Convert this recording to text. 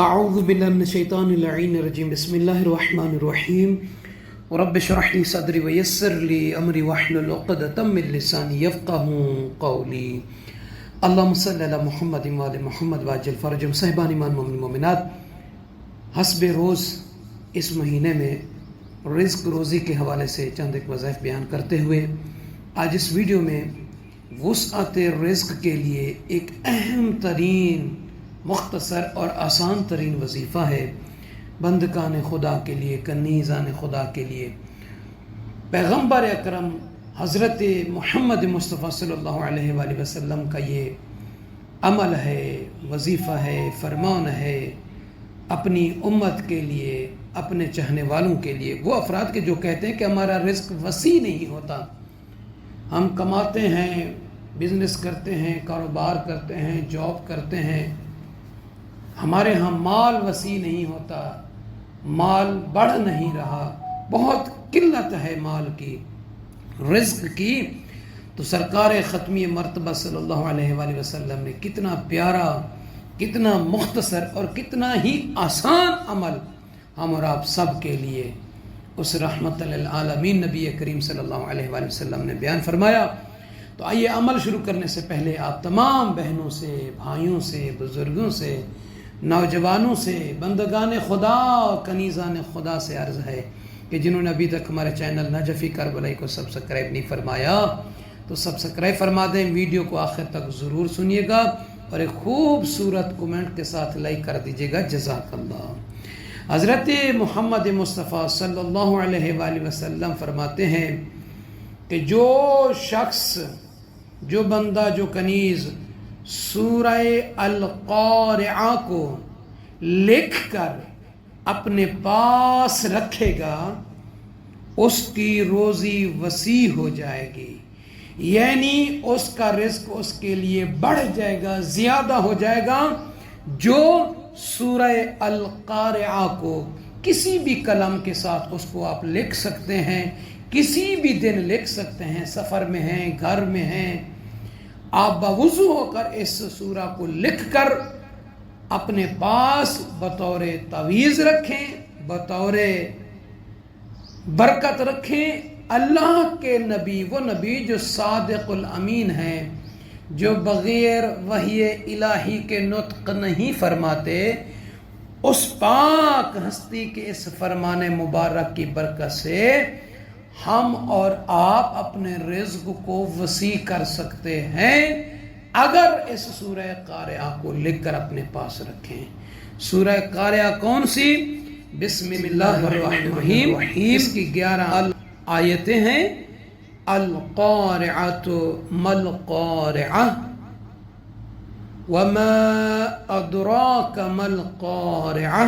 اعوذ باللہ من الشیطان اللعین الرجیم بسم اللہ الرحمن الرحیم رب اشرح لی صدری ویسر لی امری واحلل عقدۃ من لسانی یفقهوا قولی اللہم صلی علی محمد وآل محمد وعجل فرجهم صاحبان ایمان مومن مومنات، حسب روز اس مہینے میں رزق روزی کے حوالے سے چند ایک وظائف بیان کرتے ہوئے آج اس ویڈیو میں وسعت رزق کے لیے ایک اہم ترین مختصر اور آسان ترین وظیفہ ہے بندگان خدا کے لیے، کنیزان خدا کے لیے۔ پیغمبر اکرم حضرت محمد مصطفیٰ صلی اللہ علیہ وآلہ وسلم کا یہ عمل ہے، وظیفہ ہے، فرمان ہے اپنی امت کے لیے، اپنے چاہنے والوں کے لیے، وہ افراد کے جو کہتے ہیں کہ ہمارا رزق وسیع نہیں ہوتا، ہم کماتے ہیں، بزنس کرتے ہیں، کاروبار کرتے ہیں، جاب کرتے ہیں، ہمارے ہاں مال وسیع نہیں ہوتا، مال بڑھ نہیں رہا، بہت قلت ہے مال کی، رزق کی۔ تو سرکار ختمی مرتبہ صلی اللہ علیہ وآلہ وسلم نے کتنا پیارا، کتنا مختصر اور کتنا ہی آسان عمل ہم اور آپ سب کے لیے اس رحمت للعالمین نبی کریم صلی اللہ علیہ وآلہ وسلم نے بیان فرمایا۔ تو آئیے عمل شروع کرنے سے پہلے آپ تمام بہنوں سے، بھائیوں سے، بزرگوں سے، نوجوانوں سے، بندگان خدا، کنیزان خدا سے عرض ہے کہ جنہوں نے ابھی تک ہمارے چینل نجفی کربلائی کو سبسکرائب نہیں فرمایا تو سبسکرائب فرما دیں، ویڈیو کو آخر تک ضرور سنیے گا اور ایک خوبصورت کومنٹ کے ساتھ لائک کر دیجیے گا، جزاک اللہ۔ حضرت محمد مصطفیٰ صلی اللہ علیہ وآلہ وسلم فرماتے ہیں کہ جو شخص، جو بندہ، جو کنیز سورہ القارعہ کو لکھ کر اپنے پاس رکھے گا اس کی روزی وسیع ہو جائے گی، یعنی اس کا رزق اس کے لیے بڑھ جائے گا، زیادہ ہو جائے گا۔ جو سورہ القارعہ کو کسی بھی قلم کے ساتھ اس کو آپ لکھ سکتے ہیں، کسی بھی دن لکھ سکتے ہیں، سفر میں ہیں، گھر میں ہیں، آپ باوضو ہو کر اس سورہ کو لکھ کر اپنے پاس بطور تعویذ رکھیں، بطور برکت رکھیں۔ اللہ کے نبی، وہ نبی جو صادق الامین ہیں، جو بغیر وحی الہی کے نطق نہیں فرماتے، اس پاک ہستی کے اس فرمان مبارک کی برکت سے ہم اور آپ اپنے رزق کو وسیع کر سکتے ہیں اگر اس سورہ قارعہ کو لکھ کر اپنے پاس رکھیں۔ سورہ قارعہ کون سی؟ بسم اللہ الرحمن الرحیم، اس کی 11 آیتیں ہیں۔ القارعۃ ما القارعہ وما ادراک ما القارعہ